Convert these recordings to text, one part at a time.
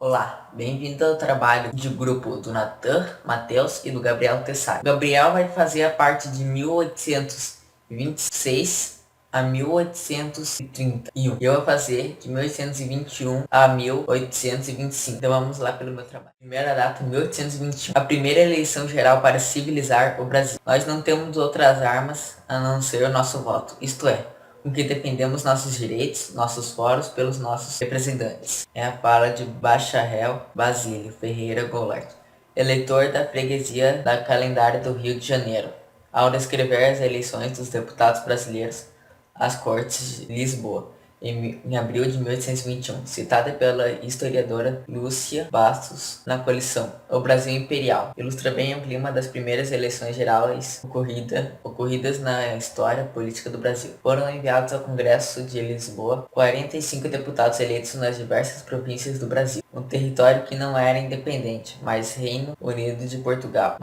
Olá, bem-vindo ao trabalho de grupo do Natan, Matheus e do Gabriel Tessari. O Gabriel vai fazer a parte de 1826 a 1830 e eu vou fazer de 1821 a 1825. Então vamos lá pelo meu trabalho. Primeira data, 1821. A primeira eleição geral para civilizar o Brasil. Nós não temos outras armas a não ser o nosso voto, isto é, com que defendemos nossos direitos, nossos fóruns pelos nossos representantes. É a fala de Bacharel Basílio Ferreira Goulart, eleitor da freguesia da Calendário do Rio de Janeiro, ao descrever as eleições dos deputados brasileiros às Cortes de Lisboa, em abril de 1821, citada pela historiadora Lúcia Bastos na coleção O Brasil Imperial. Ilustra bem o clima das primeiras eleições gerais ocorridas na história política do Brasil. Foram enviados ao Congresso de Lisboa 45 deputados eleitos nas diversas províncias do Brasil, um território que não era independente, mas Reino Unido de Portugal.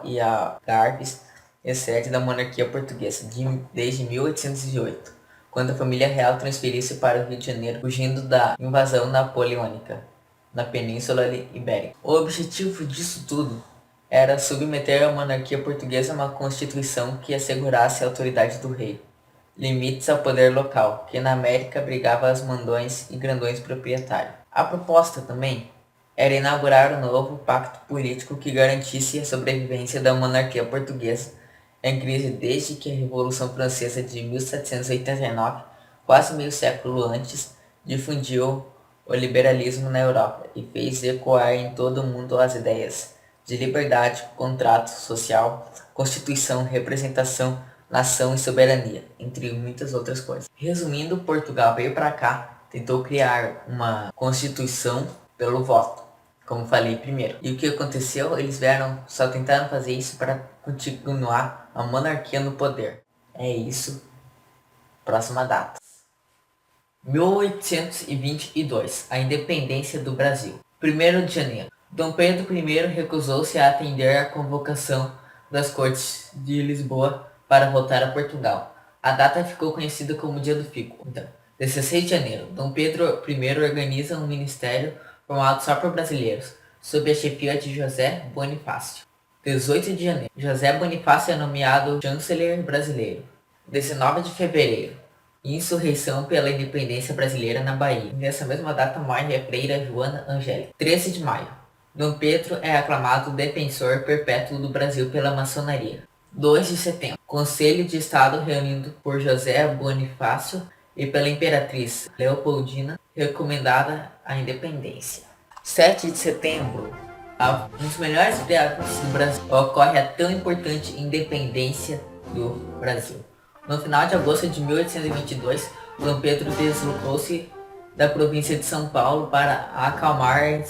E a Algarves é sede da monarquia portuguesa desde 1808. Quando a família real transferiu-se para o Rio de Janeiro, fugindo da invasão napoleônica na Península Ibérica. O objetivo disso tudo era submeter a monarquia portuguesa a uma constituição que assegurasse a autoridade do rei, limites ao poder local, que na América abrigava os mandões e grandões proprietários. A proposta também era inaugurar um novo pacto político que garantisse a sobrevivência da monarquia portuguesa em crise desde que a Revolução Francesa de 1789, quase meio século antes, difundiu o liberalismo na Europa e fez ecoar em todo o mundo as ideias de liberdade, contrato social, constituição, representação, nação e soberania, entre muitas outras coisas. Resumindo, Portugal veio para cá, tentou criar uma constituição pelo voto, como falei primeiro. E o que aconteceu? Eles só tentaram fazer isso para continuar a monarquia no poder. É isso. Próxima data. 1822. A independência do Brasil. 1º de janeiro. Dom Pedro I recusou-se a atender à convocação das Cortes de Lisboa para voltar a Portugal. A data ficou conhecida como Dia do Fico. Então, 16 de janeiro. Dom Pedro I organiza um ministério formado só por brasileiros, sob a chefia de José Bonifácio. 18 de janeiro. José Bonifácio é nomeado chanceler brasileiro. 19 de fevereiro. Insurreição pela independência brasileira na Bahia. Nessa mesma data morre a freira Joana Angélica. 13 de maio. Dom Pedro é aclamado defensor perpétuo do Brasil pela maçonaria. 2 de setembro. Conselho de Estado reunido por José Bonifácio e pela Imperatriz Leopoldina, recomendada a independência. 7 de setembro. Um dos melhores feriados do Brasil. Ocorre a tão importante independência do Brasil. No final de agosto de 1822, Dom Pedro deslocou-se da província de São Paulo para acalmar a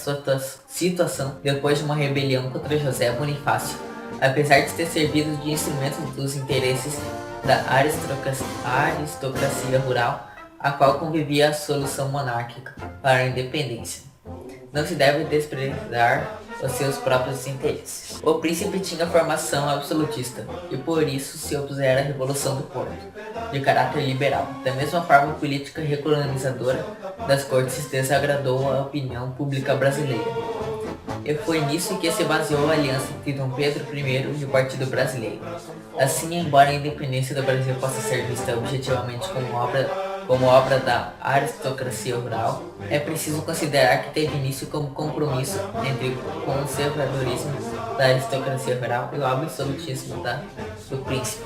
situação depois de uma rebelião contra José Bonifácio. Apesar de ter servido de instrumento dos interesses da aristocracia rural, a qual convivia a solução monárquica para a independência. Não se deve desprezar os seus próprios interesses. O príncipe tinha formação absolutista e por isso se opusera à Revolução do Porto, de caráter liberal. Da mesma forma, a política recolonizadora das cortes desagradou a opinião pública brasileira. E foi nisso que se baseou a aliança entre Dom Pedro I e o Partido Brasileiro. Assim, embora a independência do Brasil possa ser vista objetivamente como obra da aristocracia rural, é preciso considerar que teve início como compromisso entre o conservadorismo da aristocracia rural e o absolutismo do príncipe.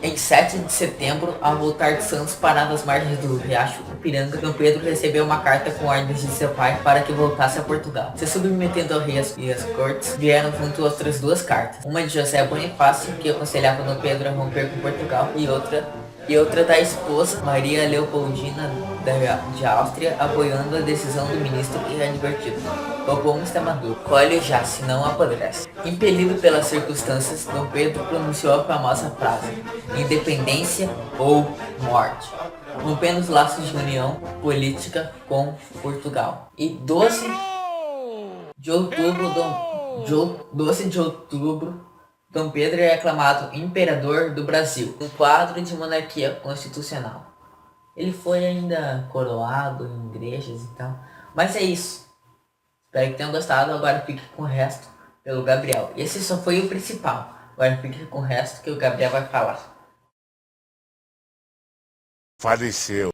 Em 7 de setembro, ao voltar de Santos parado às margens do riacho Ipiranga, Dom Pedro recebeu uma carta com ordens de seu pai para que voltasse a Portugal. Se submetendo ao rei e às cortes, vieram junto outras duas cartas. Uma de José Bonifácio, que aconselhava Dom Pedro a romper com Portugal, e outra da esposa, Maria Leopoldina de Áustria, apoiando a decisão do ministro e advertido: o pão está maduro, colhe já, senão apodrece. Impelido pelas circunstâncias, Dom Pedro pronunciou a famosa frase: independência ou morte, rompendo os laços de união política com Portugal. E 12 de outubro, Dom Pedro é aclamado imperador do Brasil, um quadro de monarquia constitucional. Ele foi ainda coroado em igrejas e tal, Mas é isso. Espero que tenham gostado. Agora fique com o resto pelo Gabriel. Esse só foi o principal. Agora fique com o resto que o Gabriel vai falar. Faleceu.